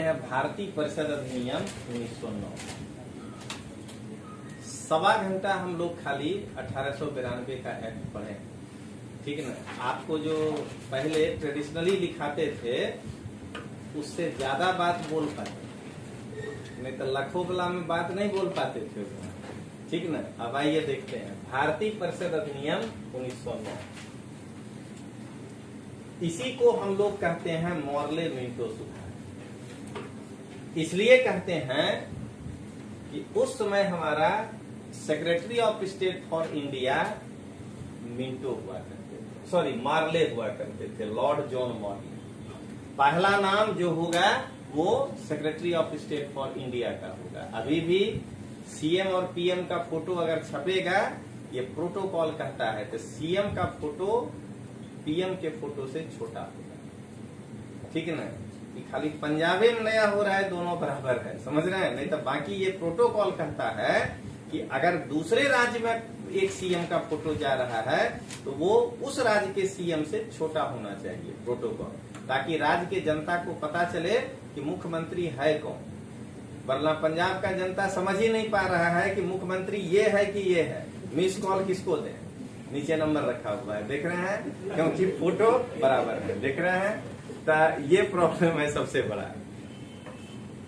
हैं भारतीय परिषद अधिनियम 1909। सवा घंटा हम लोग खाली 1892 का एक्ट पढ़े, ठीक है ना। आपको जो पहले ट्रेडिशनली लिखाते थे उससे ज्यादा बात बोल पाते, नहीं तो लाखों बला में बात नहीं बोल पाते थे, ठीक ना। अब आइए देखते हैं भारतीय परिषद अधिनियम 1909। इसी को हम लोग कहते हैं मॉर्ले मिंटो सुधार। इसलिए कहते हैं कि उस समय हमारा secretary of state for India Minto हुआ करते थे, सॉरी मार्ले हुआ करते थे, लॉर्ड जॉन मार्ले। पहला नाम जो होगा वो secretary of state for India का होगा। अभी भी सीएम और पीएम का फोटो अगर छपेगा, ये प्रोटोकॉल कहता है, तो सीएम का फोटो पीएम के फोटो से छोटा होगा, ठीक है ना। कि खाली पंजाबी में नया हो रहा है, दोनों बराबर है, समझ रहे हैं। नहीं तो बाकी ये प्रोटोकॉल कहता है कि अगर दूसरे राज्य में एक सीएम का फोटो जा रहा है तो वो उस राज्य के सीएम से छोटा होना चाहिए, प्रोटोकॉल, ताकि राज्य के जनता को पता चले कि मुख्यमंत्री है कौन। वरना पंजाब का जनता समझ ही नहीं पा रहा है कि मुख्यमंत्री ये है कि ये है, मिस कॉल किसको दें, नीचे नंबर रखा हुआ है, देख रहे हैं, क्योंकि फोटो बराबर है, देख रहे हैं। तो ये प्रॉब्लम है सबसे बड़ा।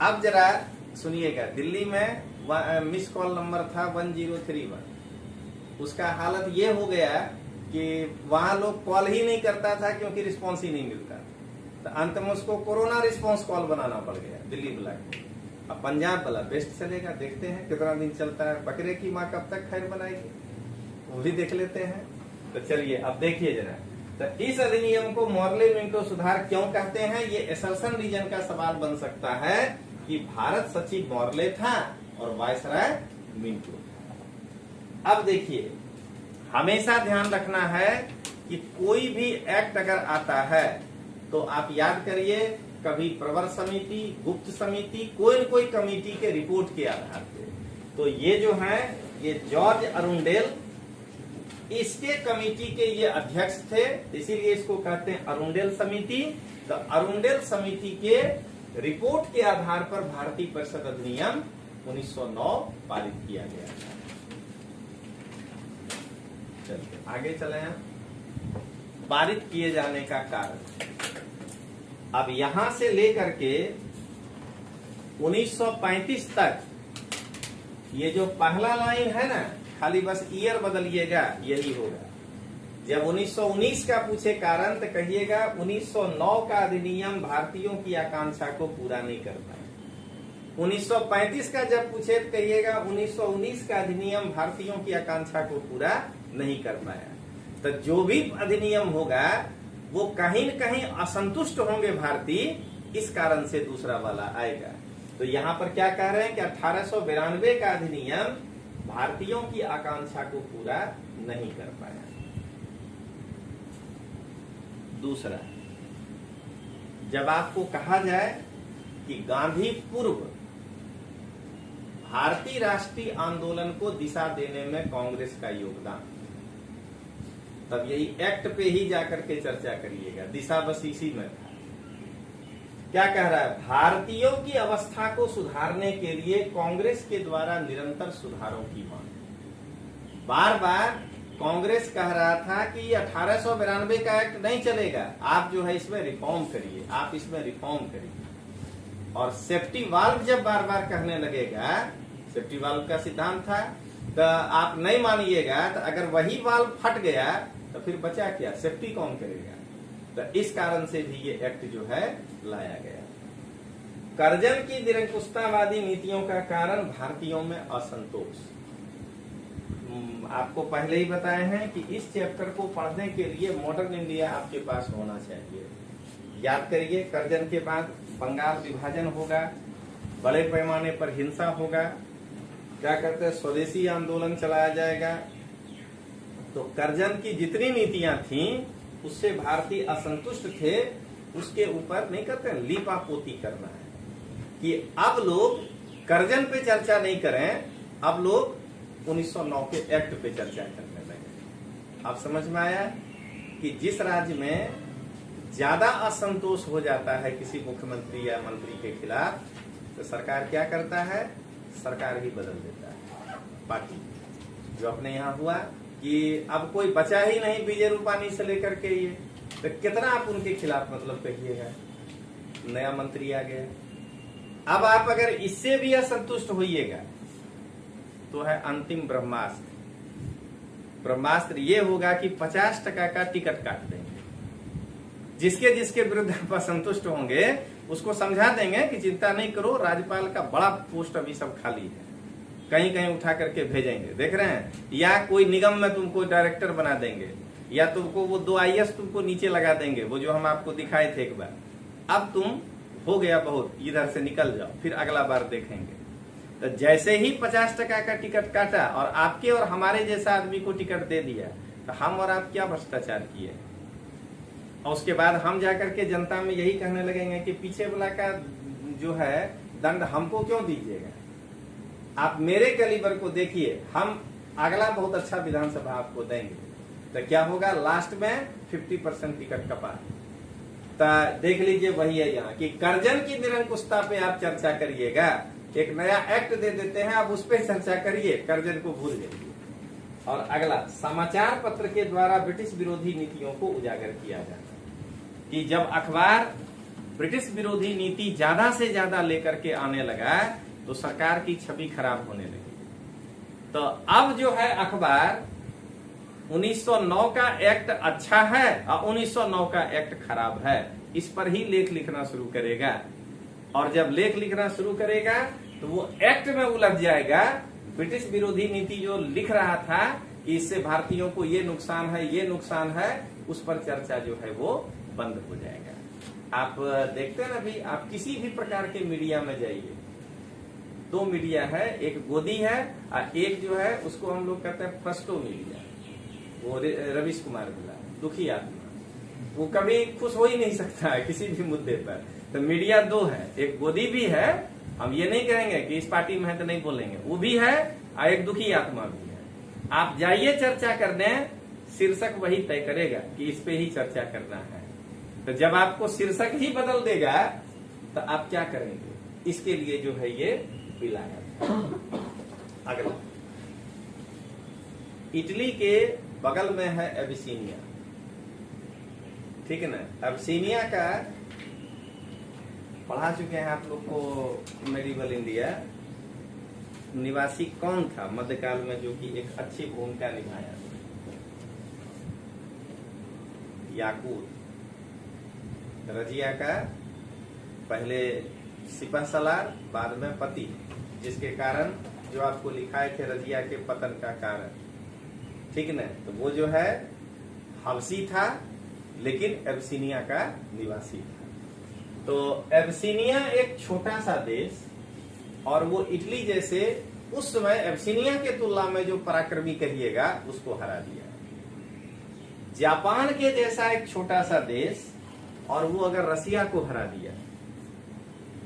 अब जरा सुनिएगा, दिल्ली में मिस कॉल नंबर था 1031। उसका हालत ये हो गया कि वहां लोग कॉल ही नहीं करता था क्योंकि रिस्पॉन्स ही नहीं मिलता। तो अंत में उसको कोरोना रिस्पॉन्स कॉल बनाना पड़ गया दिल्ली वाला को। अब पंजाब वाला बेस्ट चलेगा, देखते हैं कितना दिन चलता है। बकरे की माँ कब तक खैर बनाएगी, वो भी देख लेते हैं। तो चलिए अब देखिए जरा, तो इस अधिनियम को मॉर्ले मिंटो सुधार क्यों कहते हैं, ये असर्शन रीजन का सवाल बन सकता है कि भारत सचिव मॉर्ले था और वायसराय मिंटो था। अब देखिए, हमेशा ध्यान रखना है कि कोई भी एक्ट अगर आता है तो आप याद करिए, कभी प्रवर समिति, गुप्त समिति, कोई न कोई कमेटी के रिपोर्ट के आधार पे। तो ये जो है, ये जॉर्ज अरुंडेल, इसके कमेटी के ये अध्यक्ष थे, इसीलिए इसको कहते हैं अरुंडेल समिति। तो अरुंडेल समिति के रिपोर्ट के आधार पर भारतीय परिषद अधिनियम 1909 पारित किया गया था। चलिए आगे चले हैं। पारित किए जाने का कारण, अब यहां से लेकर के 1935 तक ये जो पहला लाइन है ना, खाली बस ईयर बदलिएगा, यही होगा। जब 1919 का पूछे कारण तो कहिएगा 1909 का अधिनियम भारतीयों की आकांक्षा को पूरा नहीं कर पाया। 1935 का जब पूछे तो कहिएगा 1919 का अधिनियम भारतीयों की आकांक्षा को पूरा नहीं कर पाया। तो जो भी अधिनियम होगा वो कहीं न कहीं असंतुष्ट होंगे भारतीय, इस कारण से दूसरा वाला आएगा। तो यहाँ पर क्या कह रहे हैं कि 1892 का अधिनियम भारतीयों की आकांक्षा को पूरा नहीं कर पाया। दूसरा, जब आपको कहा जाए कि गांधी पूर्व भारतीय राष्ट्रीय आंदोलन को दिशा देने में कांग्रेस का योगदान, तब यही एक्ट पे ही जाकर के चर्चा करिएगा। दिशा बस इसी में था। क्या कह रहा है, भारतीयों की अवस्था को सुधारने के लिए कांग्रेस के द्वारा निरंतर सुधारों की मांग। बार बार कांग्रेस कह रहा था कि 1892 का एक्ट नहीं चलेगा, आप जो है इसमें रिफॉर्म करिए, आप इसमें रिफॉर्म करिए। और सेफ्टी वाल्व जब बार बार कहने लगेगा, सेफ्टी वाल्व का सिद्धांत था, तो आप नहीं मानिएगा, तो अगर वही वाल्व फट गया तो फिर बचा क्या, सेफ्टी कौन करेगा। तो इस कारण से भी ये एक्ट जो है लाया गया। कर्जन की निरंकुशतावादी नीतियों का कारण भारतीयों में असंतोष। आपको पहले ही बताए हैं कि इस चैप्टर को पढ़ने के लिए मॉडर्न इंडिया आपके पास होना चाहिए। याद करिए, कर्जन के बाद बंगाल विभाजन होगा, बड़े पैमाने पर हिंसा होगा, क्या कहते हैं, स्वदेशी आंदोलन चलाया जाएगा। तो कर्जन की जितनी नीतियां थीं उससे भारतीय असंतुष्ट थे, उसके ऊपर नहीं करते, लीपापोती करना है कि अब लोग कर्जन पे चर्चा नहीं करें, अब लोग 1909 के एक्ट पे चर्चा करने लगे। अब समझ में आया कि जिस राज्य में ज्यादा असंतोष हो जाता है किसी मुख्यमंत्री या मंत्री के खिलाफ, तो सरकार क्या करता है, सरकार ही बदल देता है पार्टी। जो अपने यहाँ हुआ कि अब कोई बचा ही नहीं विजय रूपानी से लेकर के ये, तो कितना आप उनके खिलाफ मतलब कहिएगा, नया मंत्री आ गया। अब आप अगर इससे भी असंतुष्ट होइएगा तो है अंतिम ब्रह्मास्त्र। ब्रह्मास्त्र ये होगा कि 50% का टिकट काट देंगे। जिसके जिसके विरुद्ध आप असंतुष्ट होंगे उसको समझा देंगे कि चिंता नहीं करो, राज्यपाल का बड़ा पोस्ट अभी सब खाली है, कहीं कहीं उठा करके भेजेंगे, देख रहे हैं। या कोई निगम में तुमको डायरेक्टर बना देंगे, या तुमको वो 2 IAS तुमको नीचे लगा देंगे, वो जो हम आपको दिखाए थे एक बार। अब तुम हो गया बहुत, इधर से निकल जाओ, फिर अगला बार देखेंगे। तो जैसे ही 50% का टिकट काटा और आपके और हमारे जैसा आदमी को टिकट दे दिया, तो हम और आप क्या भ्रष्टाचार किए। और उसके बाद हम जाकर के जनता में यही कहने लगेंगे कि पीछे वाला का जो है दंड हमको क्यों दीजिएगा, आप मेरे कैलिबर को देखिए, हम अगला बहुत अच्छा विधानसभा आपको देंगे। तो क्या होगा, लास्ट में 50% टिकट कपा। तो देख लीजिए वही है यहाँ कि कर्जन की निरंकुशता पे आप चर्चा करिएगा, एक नया एक्ट दे देते हैं, आप उस पर चर्चा करिए, कर्जन को भूल जाइए। और अगला, समाचार पत्र के द्वारा ब्रिटिश विरोधी नीतियों को उजागर किया जाता है कि जब अखबार ब्रिटिश विरोधी नीति ज्यादा से ज्यादा लेकर के आने लगा तो सरकार की छवि खराब होने लगी। तो अब जो है अखबार 1909 का एक्ट अच्छा है और 1909 का एक्ट खराब है, इस पर ही लेख लिखना शुरू करेगा। और जब लेख लिखना शुरू करेगा तो वो एक्ट में उलझ जाएगा। ब्रिटिश विरोधी नीति जो लिख रहा था कि इससे भारतीयों को ये नुकसान है, ये नुकसान है, उस पर चर्चा जो है वो बंद हो जाएगा। आप देखते हैं ना भी, आप किसी भी प्रकार के मीडिया में जाइए, 2 मीडिया है, एक गोदी है और एक जो है उसको हम लोग कहते हैं फ्रस्टो मीडिया। वो रवीश कुमार बोला, दुखी आत्मा, वो कभी खुश हो ही नहीं सकता है किसी भी मुद्दे पर। तो मीडिया 2 है, एक गोदी भी है, हम ये नहीं कहेंगे कि इस पार्टी में है तो नहीं बोलेंगे, वो भी है, और एक दुखी आत्मा भी है। आप जाइए चर्चा करने, शीर्षक वही तय करेगा कि इस पे ही चर्चा करना है। तो जब आपको शीर्षक ही बदल देगा तो आप क्या करेंगे, इसके लिए जो है ये बिल आया। अगला, इटली के बगल में है एबिसीनिया, ठीक है ना। एबिसीनिया का पढ़ा चुके हैं आप लोग को, मेडिवल इंडिया। निवासी कौन था मध्यकाल में जो कि एक अच्छी भूमिका निभाया, याकूत। रजिया का पहले सिपह सलार, बाद में पति, जिसके कारण जो आपको लिखाए थे रजिया के पतन का कारण, ठीक न। तो वो जो है हबसी था लेकिन एबिसीनिया का निवासी था। तो एबिसीनिया एक छोटा सा देश, और वो इटली जैसे उस समय एबिसीनिया के तुलना में जो पराक्रमी कहिएगा उसको हरा दिया। जापान के जैसा एक छोटा सा देश, और वो अगर रसिया को हरा दिया,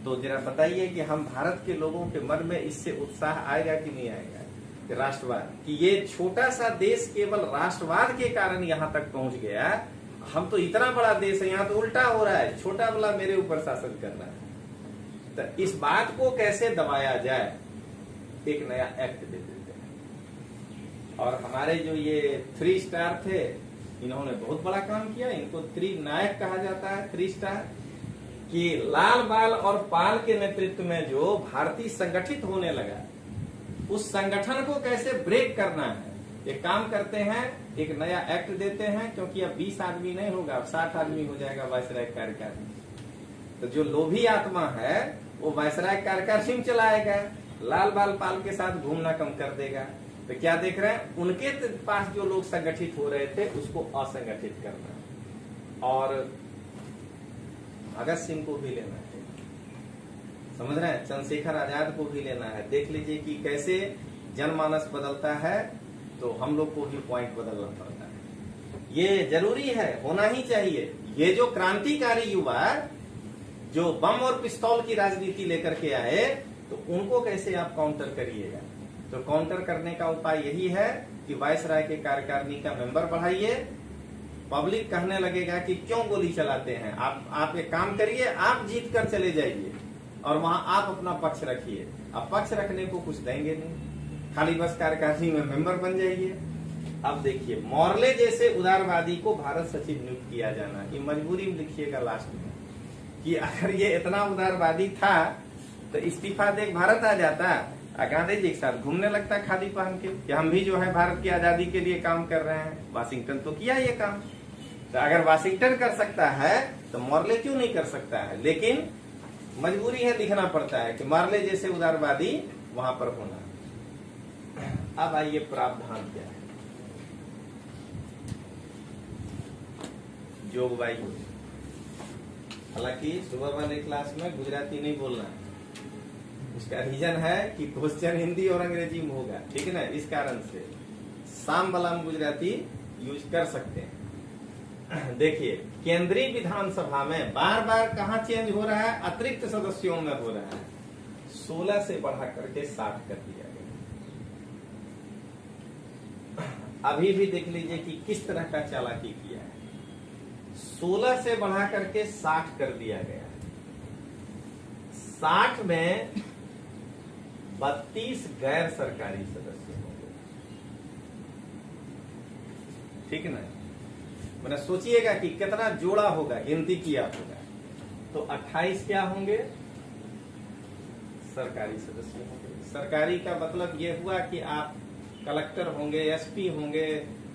तो जरा बताइए कि हम भारत के लोगों के मन में इससे उत्साह आएगा कि नहीं आएगा, कि राष्ट्रवाद, कि ये छोटा सा देश केवल राष्ट्रवाद के कारण यहाँ तक पहुंच गया। हम तो इतना बड़ा देश है, यहाँ तो उल्टा हो रहा है, छोटा वाला मेरे ऊपर शासन कर रहा है। तो इस बात को कैसे दबाया जाए, एक नया एक्ट दे देते हैं। और हमारे जो ये 3 स्टार थे, इन्होंने बहुत बड़ा काम किया। इनको त्रिनायक कहा जाता है, 3 स्टार, कि लाल बाल और पाल के नेतृत्व में जो भारतीय संगठित होने लगा, उस संगठन को कैसे ब्रेक करना है, ये काम करते हैं। एक नया एक्ट देते हैं, क्योंकि अब 20 आदमी नहीं होगा, अब 60 आदमी हो जाएगा वायसराय कार्यकारिणी। तो जो लोभी आत्मा है वो वायसराय कार्यकारिणी में चलाएगा, लाल बाल पाल के साथ घूमना कम कर देगा। तो क्या देख रहे हैं, उनके पास जो लोग संगठित हो रहे थे उसको असंगठित करना। और भगत सिंह को भी लेना है, समझ रहे हैं, चंद्रशेखर आजाद को भी लेना है। देख लीजिए कि कैसे जनमानस बदलता है, तो हम लोग को भी पॉइंट बदलना पड़ता है। ये जरूरी है, होना ही चाहिए। ये जो क्रांतिकारी युवा जो बम और पिस्तौल की राजनीति लेकर के आए, तो उनको कैसे आप काउंटर करिएगा। तो काउंटर करने का उपाय यही है कि वायसराय के कार्यकारिणी का मेंबर बढ़ाइए, पब्लिक कहने लगेगा कि क्यों गोली चलाते हैं, आप एक काम करिए, आप जीत कर चले जाइए और वहां आप अपना पक्ष रखिए। अब पक्ष रखने को कुछ देंगे नहीं, खाली बस कार्यकारिणी में मेंबर बन जाइए। अब देखिए, मॉर्ले जैसे उदारवादी को भारत सचिव नियुक्त किया जाना, ये मजबूरी में लिखिएगा लास्ट में कि अगर ये इतना उदारवादी था तो इस्तीफा दे भारत आ जाता, गांधी जी के साथ घूमने लगता खादी पहन के कि हम भी जो है भारत की आजादी के लिए काम कर रहे हैं। वाशिंगटन तो किया ये काम, तो अगर वाशिंगटन कर सकता है तो मॉर्ले क्यों नहीं कर सकता है। लेकिन मजबूरी है, लिखना पड़ता है कि मॉर्ले जैसे उदारवादी वहां पर होना। अब आइए प्रावधान क्या है। जोगवाई, हालांकि सुबह वाले क्लास में गुजराती नहीं बोलना है, उसका रीजन है कि क्वेश्चन हिंदी और अंग्रेजी में होगा, ठीक है ना। इस कारण से शाम वाला में गुजराती यूज कर सकते हैं। देखिए, केंद्रीय विधानसभा में बार बार कहाँ चेंज हो रहा है, अतिरिक्त सदस्यों में हो रहा है। 16 से बढ़ा करके 60 कर दिया गया। अभी भी देख लीजिए कि किस तरह का चालाकी किया है। 16 से बढ़ा करके 60 कर दिया गया। 60 में 32 गैर सरकारी सदस्य होंगे, ठीक ना। मैंने सोचिएगा कि कितना जोड़ा होगा, गिनती किया होगा, तो 28 क्या होंगे, सरकारी सदस्य होंगे। सरकारी का मतलब ये हुआ कि आप कलेक्टर होंगे, एसपी होंगे,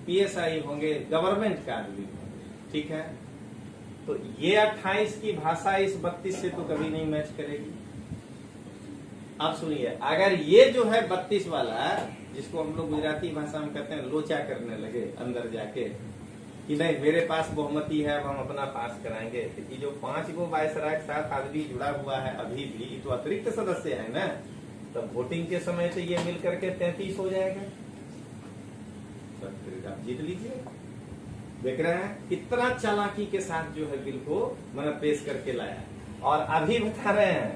पीएसआई होंगे, गवर्नमेंट का आदमी होंगे, ठीक है। तो ये 28 की भाषा इस 32 से तो कभी नहीं मैच करेगी। अब सुनिए, अगर ये जो है 32 वाला, जिसको हम लोग गुजराती भाषा में कहते हैं लोचा करने लगे अंदर जाके कि नहीं मेरे पास बहुमति है, अब हम अपना पास कराएंगे, तो ये जो 5 गो वायसराय के साथ आदमी जुड़ा हुआ है अभी भी, तो अतिरिक्त सदस्य है ना, तब वोटिंग के समय से ये मिल करके 33 हो जाएगा, तो आप जीत लीजिए। देख रहे हैं कितना चालाकी के साथ जो है बिल को मैंने पेश करके लाया। और अभी बता रहे हैं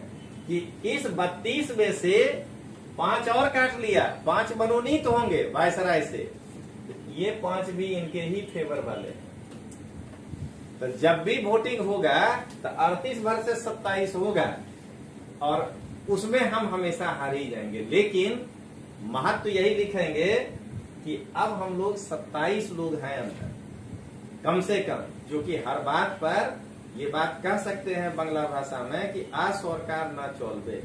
कि इस 32 में से 5 और काट लिया, 5 मनोनीत होंगे वायसराय से, ये 5 भी इनके ही फेवर वाले हैं। तो जब भी वोटिंग होगा तो 38 भर से 27 होगा और उसमें हम हमेशा हार ही जाएंगे। लेकिन महत्व यही लिखेंगे कि अब हम लोग 27 लोग हैं अंदर कम से कम, जो कि हर बात पर ये बात कह सकते हैं बांग्ला भाषा में कि आ सरकार ना चलबे।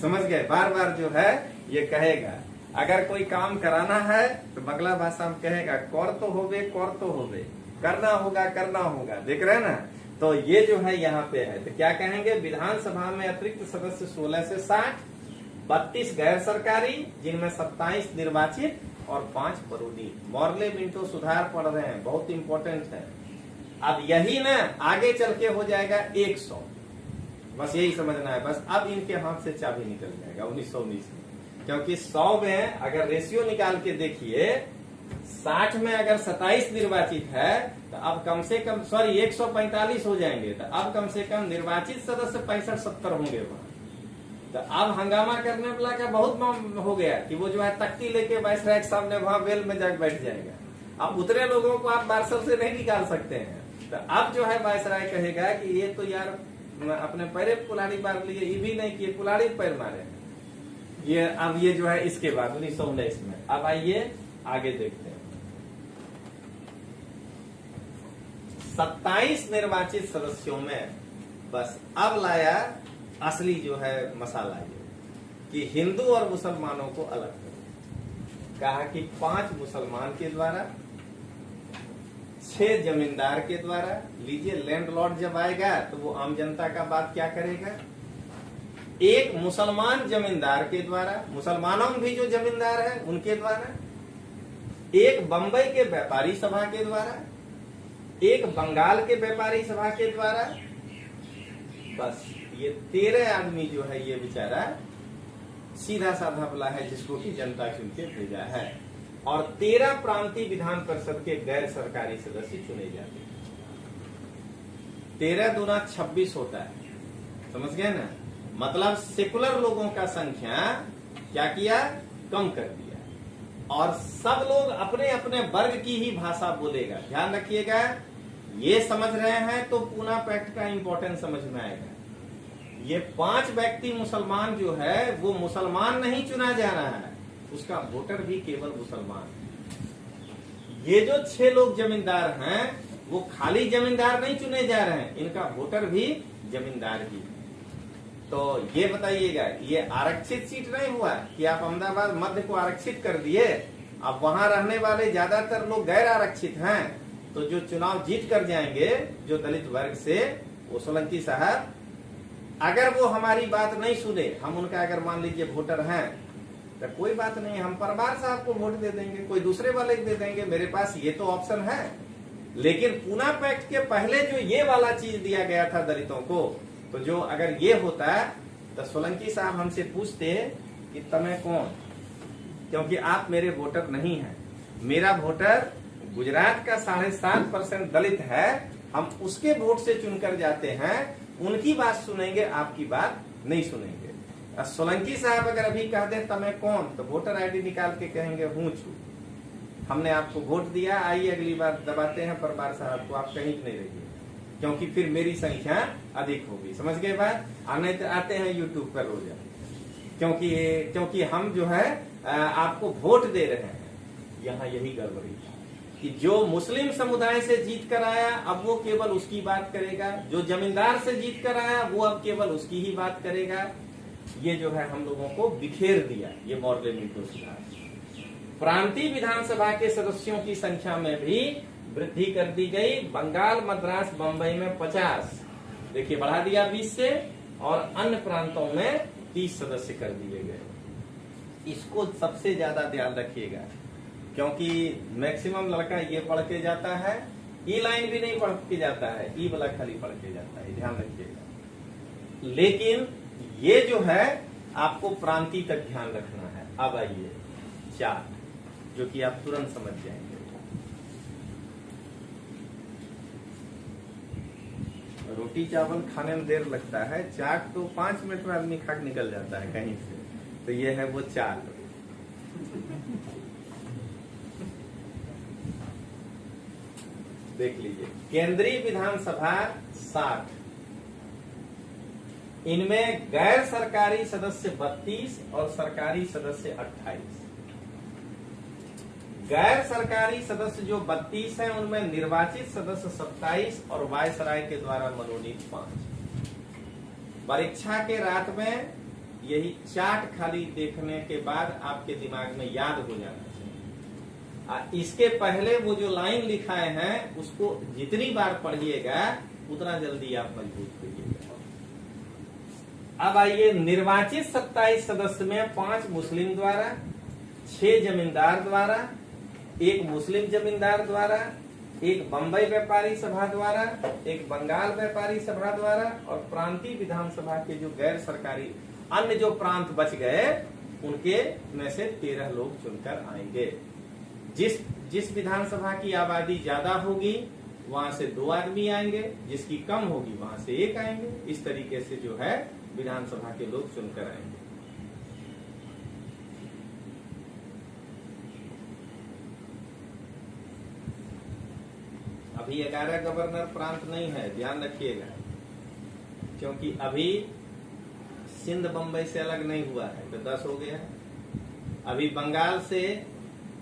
समझ गए, बार बार जो है ये कहेगा। अगर कोई काम कराना है तो बांग्ला भाषा में कहेगा कर तो होबे, कर तो होबे, करना होगा, करना होगा। देख रहे हैं ना, तो ये जो है यहाँ पे है, तो क्या कहेंगे, विधानसभा में अतिरिक्त सदस्य 16 से 60, 32 गैर सरकारी जिनमें 27 निर्वाचित और 5 मनोनीत। मॉर्ले मिंटो सुधार पढ़ रहे हैं, बहुत इंपॉर्टेंट है। अब यही ना आगे चल के हो जाएगा 100, बस यही समझना है। बस अब इनके हाथ से चाबी निकल जाएगा 1919 में, क्योंकि 100 में अगर रेशियो निकाल के देखिए, 60 में अगर 27 निर्वाचित है तो अब कम से कम 145 हो जाएंगे, तो अब कम से कम निर्वाचित सदस्य 65-70 होंगे वहां। तो अब हंगामा करने वाला का बहुत हो गया कि वो जो है तख्ती लेके वायसराय के सामने वहां वेल में जाकर बैठ जाएगा। अब उतरे लोगों को आप मार्शल से नहीं निकाल सकते हैं। तो अब जो है वायसराय कहेगा कि ये तो यार अपने पैरे कुल्हाड़ी मार लिए, ये भी नहीं किए, कुल्हाड़ी पैर मारे। ये अब ये जो है इसके बाद 1919 में। अब आइए आगे देखते हैं। 27 निर्वाचित सदस्यों में बस अब लाया असली जो है मसाला, ये कि हिंदू और मुसलमानों को अलग करो। कहा कि 5 मुसलमान के द्वारा, 6 जमींदार के द्वारा। लीजिए, लैंडलॉर्ड जब आएगा तो वो आम जनता का बात क्या करेगा, 1 मुसलमान जमींदार के द्वारा, मुसलमानों में भी जो जमींदार है उनके द्वारा, 1 बंबई के व्यापारी सभा के द्वारा, 1 बंगाल के व्यापारी सभा के द्वारा। बस ये 13 आदमी जो है ये बेचारा सीधा साधा भला है, जिसको की जनता चुन के भेजा है। और 13 प्रांतीय विधान परिषद के गैर सरकारी सदस्य चुने जाते हैं। 13 दूना 26 होता है, समझ गए ना। मतलब सेकुलर लोगों का संख्या क्या किया, कम कर दिया। और सब लोग अपने अपने वर्ग की ही भाषा बोलेगा। ध्यान रखिएगा, ये समझ रहे हैं तो पूना पैक्ट का इंपॉर्टेंस समझ में आएगा। ये 5 व्यक्ति मुसलमान जो है वो मुसलमान नहीं चुना जा रहा है, उसका वोटर भी केवल मुसलमान है। ये जो 6 लोग जमींदार हैं वो खाली जमींदार नहीं चुने जा रहे हैं, इनका वोटर भी जमींदार ही। तो ये बताइएगा, ये आरक्षित सीट नहीं हुआ कि आप अहमदाबाद मध्य को आरक्षित कर दिए, अब वहां रहने वाले ज्यादातर लोग गैर आरक्षित हैं, तो जो चुनाव जीत कर जाएंगे जो दलित वर्ग से, वो सोलंकी साहब अगर वो हमारी बात नहीं सुने, हम उनका अगर मान लीजिए वोटर हैं, तो कोई बात नहीं, हम परमार साहब को वोट दे देंगे, कोई दूसरे वाले को दे देंगे, मेरे पास ये तो ऑप्शन है। लेकिन पूना पैक्ट के पहले जो ये वाला चीज दिया गया था दलितों को, तो जो अगर ये होता तो सोलंकी साहब हमसे पूछते कि तमें कौन, क्योंकि आप मेरे वोटर नहीं हैं। मेरा वोटर गुजरात का 7.5% दलित है, हम उसके वोट से चुनकर जाते हैं, उनकी बात सुनेंगे, आपकी बात नहीं सुनेंगे। सोलंकी साहब अगर अभी कह दे तमें कौन, तो वोटर आईडी निकाल के कहेंगे हूं छू, हमने आपको वोट दिया, आइए अगली बार दबाते हैं परमार साहब को, आप कहीं नहीं रहिए, क्योंकि फिर मेरी संख्या अधिक होगी। समझ गए बात? आने तो आते हैं यूट्यूब पर रोजा, क्योंकि हम जो है आपको वोट दे रहे हैं। यहाँ यही गड़बड़ी कि जो मुस्लिम समुदाय से जीत कर आया अब वो केवल उसकी बात करेगा, जो जमींदार से जीत कर आया वो अब केवल उसकी ही बात करेगा। ये जो है हम लोगों को बिखेर दिया ये मॉडल नीति सुधार। प्रांतीय विधानसभा के सदस्यों की संख्या में भी वृद्धि कर दी गई। बंगाल, मद्रास, बंबई में 50, देखिए बढ़ा दिया 20 से, और अन्य प्रांतों में 30 सदस्य कर दिए गए। इसको सबसे ज्यादा ध्यान रखिएगा, क्योंकि मैक्सिमम लड़का ये पढ़ के जाता है, ई लाइन भी नहीं पढ़ के जाता है, ई वाला खाली पढ़ के जाता है, ध्यान रखिएगा। लेकिन ये जो है आपको प्रांतीय तक ध्यान रखना है। अब आइए चार्ट, जो कि आप तुरंत समझ जाएंगे। रोटी चावल खाने में देर लगता है, चाट तो 5 मिनट में आदमी खा के निकल जाता है कहीं से, तो ये है वो चाट। देख लीजिए, केंद्रीय विधानसभा 60, इनमें गैर सरकारी सदस्य 32 और सरकारी सदस्य 28। गैर सरकारी सदस्य जो 32 हैं उनमें निर्वाचित सदस्य 27 और वायसराय के द्वारा मनोनीत 5। परीक्षा के रात में यही चार्ट खाली देखने के बाद आपके दिमाग में याद हो जाना चाहिए। इसके पहले वो जो लाइन लिखाए हैं उसको जितनी बार पढ़िएगा उतना जल्दी आप मजबूत होइएगा। अब आइए, निर्वाचित 27 सदस्य में 5 मुस्लिम द्वारा, 6 जमींदार द्वारा, 1 मुस्लिम जमींदार द्वारा, 1 बंबई व्यापारी सभा द्वारा, 1 बंगाल व्यापारी सभा द्वारा, और प्रांतीय विधानसभा के जो गैर सरकारी अन्य जो प्रांत बच गए उनके में से 13 लोग चुनकर आएंगे। जिस विधानसभा की आबादी ज्यादा होगी वहां से 2 आदमी आएंगे, जिसकी कम होगी वहां से 1 आएंगे। इस तरीके से जो है विधानसभा के लोग चुनकर आएंगे। अभी 11 गवर्नर प्रांत नहीं है, ध्यान रखिएगा, क्योंकि अभी सिंध बंबई से अलग नहीं हुआ है, तो 10 हो गया। अभी बंगाल से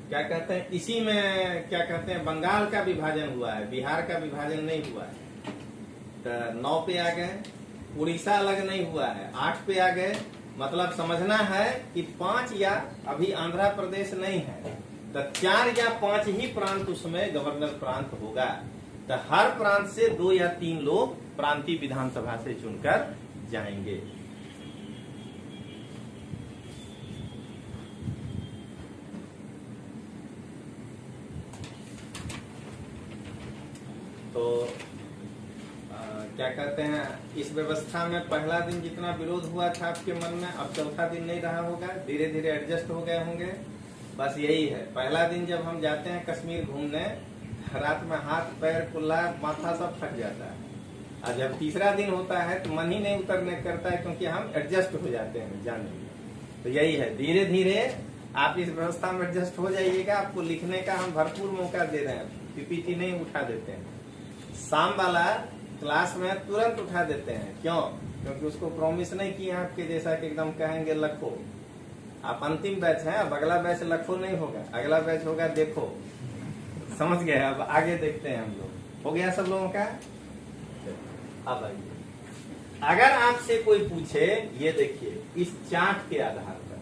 क्या कहते हैं, इसी में क्या कहते हैं, बंगाल का विभाजन हुआ है, बिहार का विभाजन नहीं हुआ है, तो 9 पे आ गए। उड़ीसा अलग नहीं हुआ है, 8 पे आ गए। मतलब समझना है कि 5 या अभी आंध्र प्रदेश नहीं है, तो 4 या 5 ही प्रांत उसमें गवर्नर प्रांत होगा। तो हर प्रांत से 2 या 3 लोग प्रांतीय विधानसभा से चुनकर जाएंगे। तो क्या कहते हैं, इस व्यवस्था में पहला दिन जितना विरोध हुआ था आपके मन में, अब चौथा दिन नहीं रहा होगा, धीरे धीरे एडजस्ट हो गए होंगे। बस यही है, पहला दिन जब हम जाते हैं कश्मीर घूमने, रात में हाथ पैर कुल्ला माथा सब थक जाता है, और जब तीसरा दिन होता है तो मन ही नहीं उतरने करता है, क्योंकि हम एडजस्ट हो जाते हैं जाने में। तो यही है, धीरे धीरे आप इस व्यवस्था में एडजस्ट हो जाइएगा, आपको लिखने का हम भरपूर मौका दे रहे हैं, पीपीटी नहीं उठा देते हैं। शाम वाला क्लास में तुरंत उठा देते हैं, क्यों? क्योंकि उसको प्रॉमिस नहीं किया आपके जैसा कि एकदम कहेंगे लखो। आप अंतिम बैच है, अब अगला बैच लखो नहीं होगा, अगला बैच होगा देखो। समझ गए? अब आगे देखते हैं हम लोग। हो गया सब लोगों का? अब आइए, अगर आपसे कोई पूछे, ये देखिए इस चार्ट के आधार पर,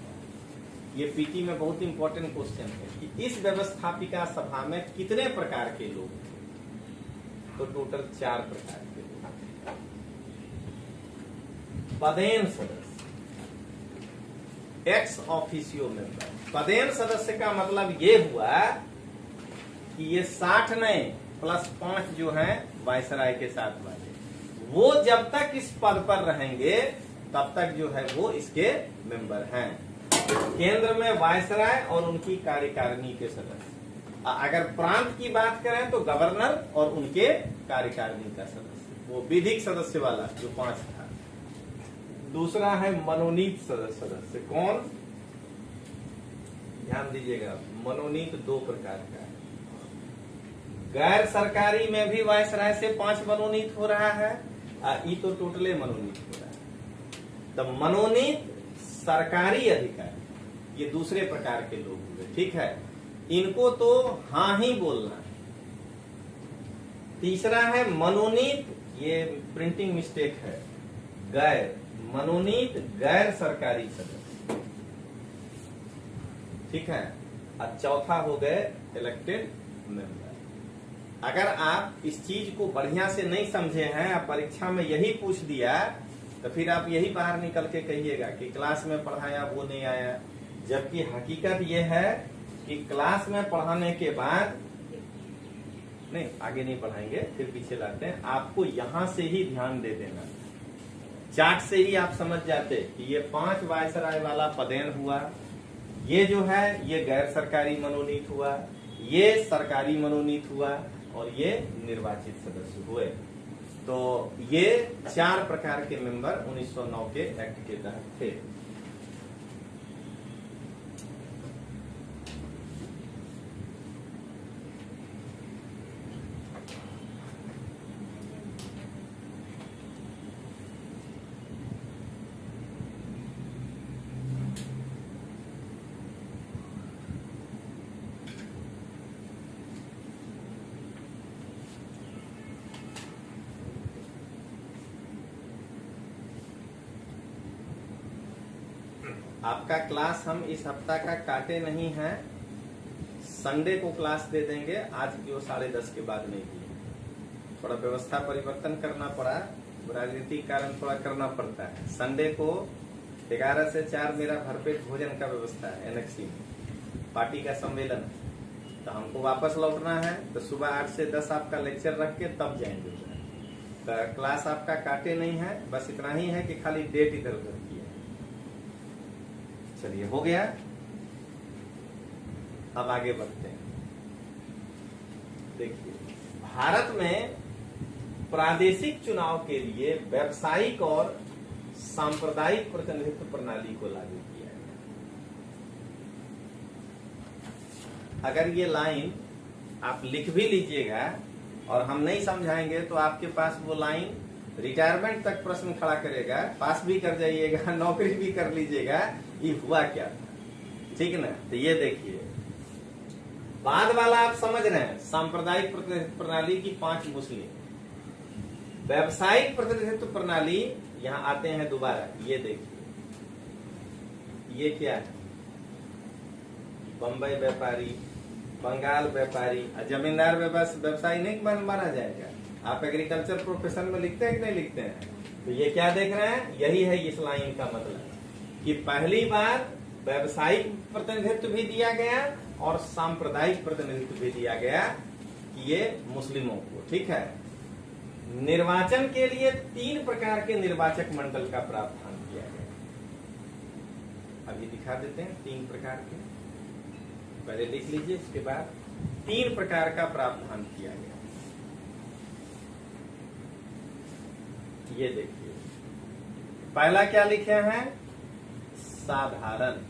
ये पीटी में बहुत इंपॉर्टेंट क्वेश्चन है कि इस व्यवस्थापिका सभा में कितने प्रकार के लोग थे, तो टोटल 4 प्रकार के लोग। पदेन सदस्य, एक्स ऑफिशियो मेंबर। पदेन सदस्य का मतलब ये हुआ कि ये 60 नहीं प्लस 5 जो है वायसराय के साथ वाले, वो जब तक इस पद पर रहेंगे तब तक जो है वो इसके मेंबर हैं। केंद्र में वायसराय और उनकी कार्यकारिणी के सदस्य। अगर प्रांत की बात करें तो गवर्नर और उनके कार्यकारिणी का सदस्य, वो विधिक सदस्य वाला जो 5 था। दूसरा है मनोनीत सदस्य। कौन? ध्यान दीजिएगा, मनोनीत 2 प्रकार का है। गैर सरकारी में भी वायसराय से 5 मनोनीत हो रहा है, ये तो टोटले मनोनीत हो रहा है। तो मनोनीत सरकारी अधिकारी, ये दूसरे प्रकार के लोग हुए, ठीक है। इनको तो हाँ ही बोलना। तीसरा है मनोनीत, ये प्रिंटिंग मिस्टेक है, गैर मनोनीत गैर सरकारी सदस्य, ठीक है। और चौथा हो गए इलेक्टेड मेंबर। अगर आप इस चीज को बढ़िया से नहीं समझे हैं, आप परीक्षा में यही पूछ दिया, तो फिर आप यही बाहर निकल के कहिएगा कि क्लास में पढ़ाया वो नहीं आया। जबकि हकीकत ये है कि क्लास में पढ़ाने के बाद, नहीं आगे नहीं पढ़ाएंगे, फिर पीछे लाते हैं, आपको यहां से ही ध्यान दे देना। चार्ट से ही आप समझ जाते कि ये 5 वायसराय वाला पदेन हुआ, ये जो है ये गैर सरकारी मनोनीत हुआ, ये सरकारी मनोनीत हुआ, और ये निर्वाचित सदस्य हुए। तो ये 4 प्रकार के मेंबर 1909 के एक्ट के तहत थे। आपका क्लास हम इस हफ्ता का काटे नहीं है, संडे को क्लास दे देंगे। आज की वो 10:30 के बाद नहीं दी, थोड़ा व्यवस्था परिवर्तन करना पड़ा, राजनीतिक कारण थोड़ा करना पड़ता है। संडे को 11 से 4 मेरा भरपेट भोजन का व्यवस्था है एनएक्सी में, पार्टी का सम्मेलन, तो हमको वापस लौटना है। तो सुबह 8 से 10 आपका लेक्चर रख के तब जाएंगे। तो क्लास आपका काटे नहीं है, बस इतना ही है कि खाली डेट इधर उधर की है। चलिए हो गया, अब आगे बढ़ते हैं। देखिए, भारत में प्रादेशिक चुनाव के लिए व्यावसायिक और सांप्रदायिक प्रतिनिधित्व प्रणाली को लागू किया गया। अगर ये लाइन आप लिख भी लीजिएगा और हम नहीं समझाएंगे तो आपके पास वो लाइन रिटायरमेंट तक प्रश्न खड़ा करेगा, पास भी कर जाइएगा, नौकरी भी कर लीजिएगा, ये हुआ क्या था, ठीक ना। तो ये देखिए, बाद वाला आप समझ रहे हैं, सांप्रदायिक प्रतिनिधित्व प्रणाली की 5 मुस्लिम, व्यावसायिक प्रतिनिधित्व प्रणाली, यहां आते हैं दोबारा। ये देखिए, ये क्या है, बंबई व्यापारी, बंगाल व्यापारी, जमींदार व्यवसायी नहीं माना जाएगा। आप एग्रीकल्चर प्रोफेशन में लिखते हैं कि नहीं लिखते हैं? तो ये क्या देख रहे हैं, यही है इस लाइन का मतलब कि पहली बार व्यावसायिक प्रतिनिधित्व भी दिया गया और सांप्रदायिक प्रतिनिधित्व भी दिया गया कि ये मुस्लिमों को, ठीक है। निर्वाचन के लिए 3 प्रकार के निर्वाचक मंडल का प्रावधान किया गया। अभी दिखा देते हैं 3 प्रकार के, पहले लिख लीजिए, उसके बाद 3 प्रकार का प्रावधान किया गया। ये देखिए, पहला क्या लिखे हैं, साधारण,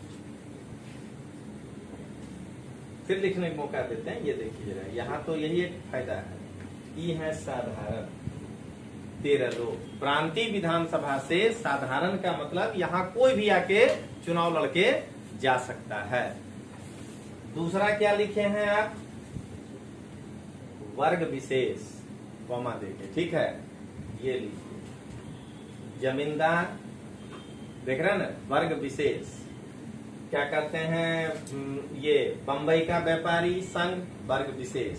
फिर लिखने का मौका देते हैं। ये देखिए जरा, यहाँ तो यही एक फायदा है। ई है साधारण, 13 लोग। प्रांतीय विधानसभा से साधारण का मतलब यहाँ कोई भी आके चुनाव लड़के जा सकता है। दूसरा क्या लिखे हैं आप, वर्ग विशेष, कॉमा देके, ठीक है, ये लिखिए। जमींदार, देख रहे हैं ना, वर्ग विशेष। क्या करते हैं, ये बंबई का व्यापारी संघ, वर्ग विशेष।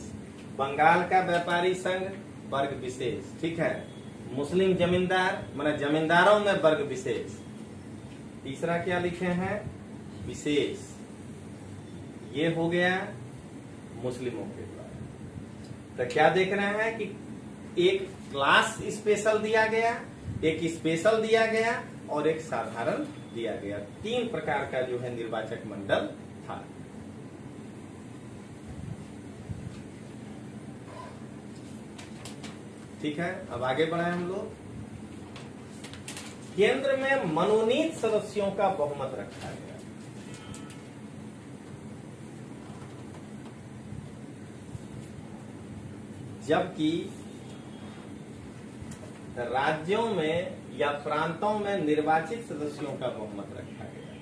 बंगाल का व्यापारी संघ, वर्ग विशेष, ठीक है। मुस्लिम जमींदार, माने जमींदारों में वर्ग विशेष। तीसरा क्या लिखे हैं, विशेष, ये हो गया मुस्लिमों के द्वारा। तो क्या देख रहे हैं कि एक क्लास स्पेशल दिया गया, एक स्पेशल दिया गया और एक साधारण दिया गया। 3 प्रकार का जो है निर्वाचक मंडल था। ठीक है, अब आगे बढ़े हम लोग। केंद्र में मनोनीत सदस्यों का बहुमत रखा गया। जबकि राज्यों में या प्रांतों में निर्वाचित सदस्यों का बहुमत रखा गया।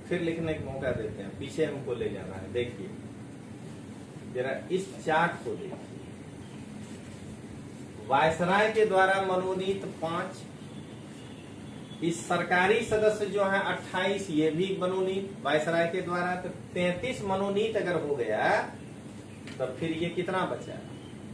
फिर लिखने का मौका देते हैं, पीछे हमको ले जाना है। देखिए जरा इस चार्ट को देखिए। वायसराय के द्वारा मनोनीत 5, इस सरकारी सदस्य जो है 28, ये भी मनोनीत वायसराय के द्वारा। तो 33 मनोनीत अगर हो गया तो फिर ये कितना बचा,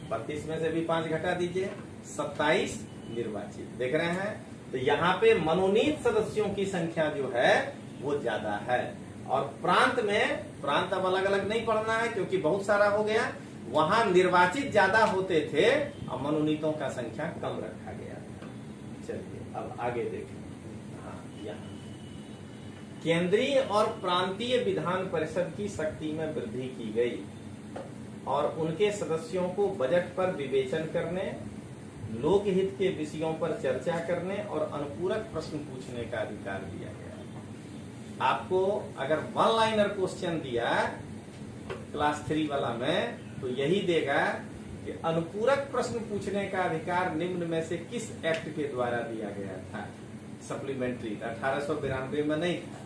32 में से भी 5 घटा दीजिए, 27 निर्वाचित। देख रहे हैं, तो यहाँ पे मनोनीत सदस्यों की संख्या जो है वो ज्यादा है। और प्रांत में, प्रांत अब अलग अलग नहीं पढ़ना है क्योंकि बहुत सारा हो गया, वहां निर्वाचित ज्यादा होते थे और मनोनीतों का संख्या कम रखा गया। चलिए अब आगे देखें। केंद्रीय और प्रांतीय विधान परिषद की शक्ति में वृद्धि की गई और उनके सदस्यों को बजट पर विवेचन करने, लोकहित के विषयों पर चर्चा करने और अनुपूरक प्रश्न पूछने का अधिकार दिया गया। आपको अगर 1 लाइनर क्वेश्चन दिया क्लास 3 वाला में, तो यही देगा कि अनुपूरक प्रश्न पूछने का अधिकार निम्न में से किस एक्ट के द्वारा दिया गया था। सप्लीमेंट्री 1892 में नहीं था,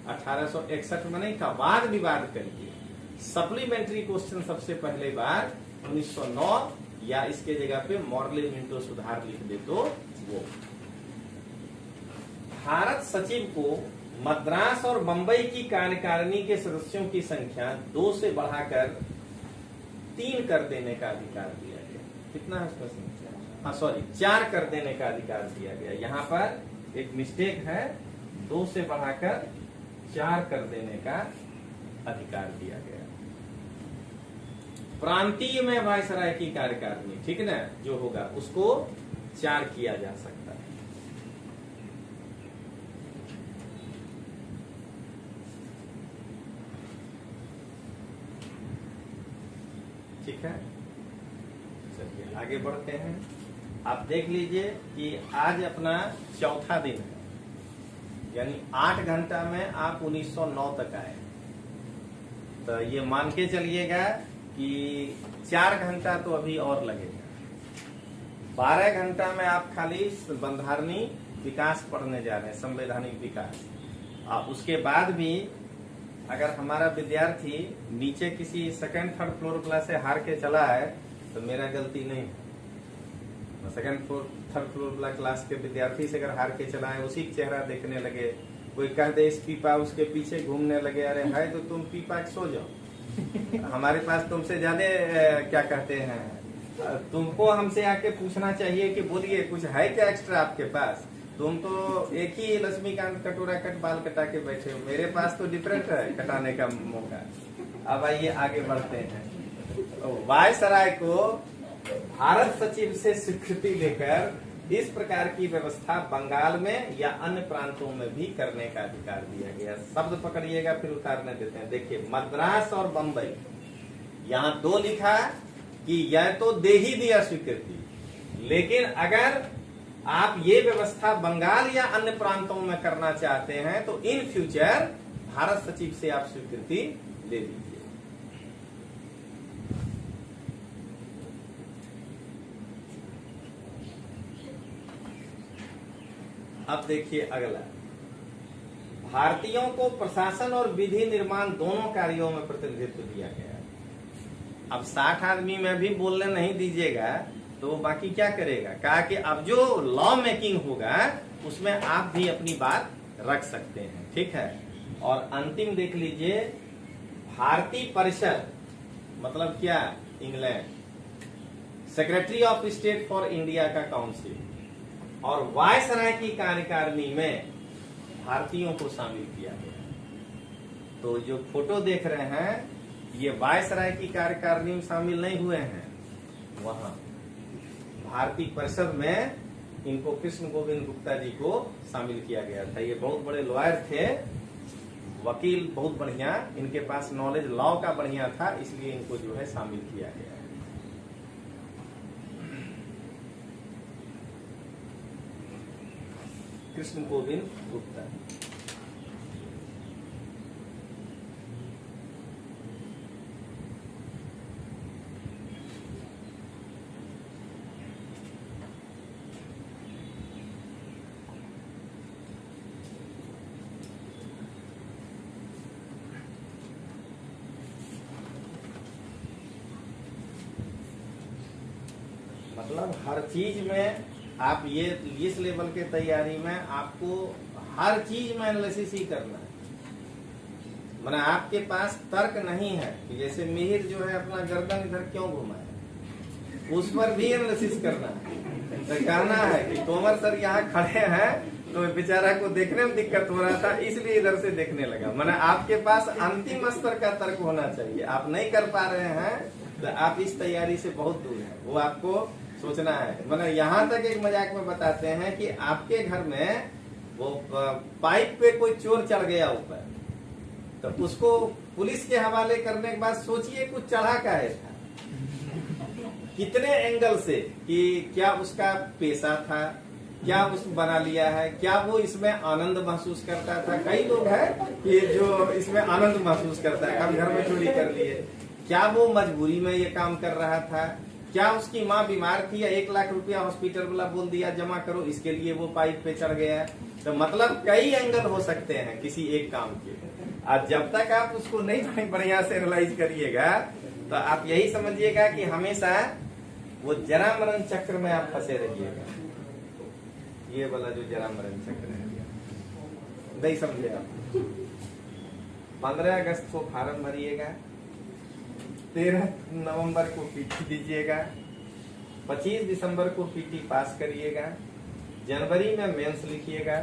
1861 में नहीं था, वाद विवाद करिए। सप्लीमेंट्री क्वेश्चन सबसे पहले बार 1909 या इसके जगह पे मॉर्ले मिंटो सुधार लिख दे तो वो। भारत सचिव को मद्रास और बंबई की कार्यकारिणी के सदस्यों की संख्या 2 से बढ़ाकर 3 कर देने का अधिकार दिया गया। कितना है उसका संख्या, हाँ सॉरी 4 कर देने का अधिकार दिया गया। यहाँ पर एक मिस्टेक है, 2 से बढ़ाकर 4 कर देने का अधिकार दिया गया। प्रांतीय में वायसराय की कार्यकारिणी, ठीक ना, जो होगा उसको 4 किया जा सकता है। ठीक है, चलिए आगे बढ़ते हैं। आप देख लीजिए कि आज अपना चौथा दिन है, यानी 8 घंटा में आप 1909 तक आए। तो ये मान के चलिएगा कि 4 घंटा तो अभी और लगेगा। 12 घंटा में आप खाली बंधारणी विकास पढ़ने जा रहे हैं, संवैधानिक विकास। आप उसके बाद भी अगर हमारा विद्यार्थी नीचे किसी 2nd 3rd फ्लोर क्लास से हार के चला है तो मेरा गलती नहीं है। 2nd 3rd फ्लोर क्लास के विद्यार्थी से अगर हार के चला है, उसी चेहरा देखने लगे, कोई कह दे इस पीपा, उसके पीछे घूमने लगे, अरे है तो तुम पीपा सो जाओ। हमारे पास तुमसे ज्यादा क्या कहते हैं, तुमको हमसे आके पूछना चाहिए कि बोलिए कुछ है क्या एक्स्ट्रा आपके पास। तुम तो एक ही लक्ष्मीकांत कटोरा कट बाल कटा के बैठे हो, मेरे पास तो डिफरेंट है कटाने का मौका। अब आइए आगे बढ़ते हैं। वायसराय को भारत सचिव से स्वीकृति लेकर इस प्रकार की व्यवस्था बंगाल में या अन्य प्रांतों में भी करने का अधिकार दिया गया। शब्द पकड़िएगा फिर उतारने देते हैं। देखिए मद्रास और बंबई, यहाँ 2 लिखा कि यह तो दे ही दिया स्वीकृति, लेकिन अगर आप ये व्यवस्था बंगाल या अन्य प्रांतों में करना चाहते हैं तो इन फ्यूचर भारत सचिव से आप स्वीकृति ले लीजिए। अब देखिए अगला, भारतीयों को प्रशासन और विधि निर्माण दोनों कार्यों में प्रतिनिधित्व दिया गया है। अब 60 आदमी में भी बोलने नहीं दीजिएगा तो बाकी क्या करेगा। कहा कि अब जो लॉ मेकिंग होगा उसमें आप भी अपनी बात रख सकते हैं, ठीक है। और अंतिम देख लीजिए, भारतीय परिषद मतलब क्या, England, secretary of state for India का काउंसिल और वायसराय की कार्यकारिणी में भारतीयों को शामिल किया गया। तो जो फोटो देख रहे हैं ये वायसराय की कार्यकारिणी में शामिल नहीं हुए हैं, वहां भारतीय परिषद में इनको कृष्ण गोविंद गुप्ता जी को शामिल किया गया था। ये बहुत बड़े लॉयर थे, वकील, बहुत बढ़िया, इनके पास नॉलेज लॉ का बढ़िया था, इसलिए इनको जो है शामिल किया गया है। कृष्ण गोविंद गुप्ता। मतलब हर चीज में आप ये इस लेवल के तैयारी में आपको हर चीज में एनालिसिस ही करना है। माने आपके पास तर्क नहीं है कि जैसे मिहिर जो है अपना गर्दन इधर क्यों घुमाए, उस पर भी एनालिसिस करना है। तो कहना है कि तोमर सर यहाँ खड़े हैं तो बेचारा को देखने में दिक्कत हो रहा था इसलिए इधर से देखने लगा। माने आपके पास अंतिम स्तर का तर्क होना चाहिए। आप नहीं कर पा रहे हैं तो आप इस तैयारी से बहुत दूर हैं, वो आपको सोचना है। मतलब यहाँ तक एक मजाक में बताते हैं कि आपके घर में वो पाइप पे कोई चोर चढ़ गया ऊपर, तो उसको पुलिस के हवाले करने के बाद सोचिए कुछ चढ़ा का है था, कितने एंगल से, कि क्या उसका पेशा था, क्या उस बना लिया है, क्या वो इसमें आनंद महसूस करता था। कई लोग हैं कि जो इसमें आनंद महसूस करता है, कभी घर में चोरी कर लिए, क्या वो मजबूरी में ये काम कर रहा था, क्या उसकी माँ बीमार थी या 1 लाख रुपया हॉस्पिटल वाला बोल दिया जमा करो, इसके लिए वो पाइप पे चढ़ गया। तो मतलब कई एंगल हो सकते हैं किसी एक काम के। आज जब तक आप उसको नहीं बढ़िया से एनालाइज करिएगा तो आप यही समझिएगा कि हमेशा वो जरा मरण चक्र में आप फंसे रहिएगा। ये वाला जो जरा मरण चक्र है, नहीं समझे आप। 15 अगस्त को फार्म भरिएगा, 13 नवंबर को पीटी दीजिएगा, 25 दिसंबर को पीटी पास करिएगा, जनवरी में मेंस लिखिएगा,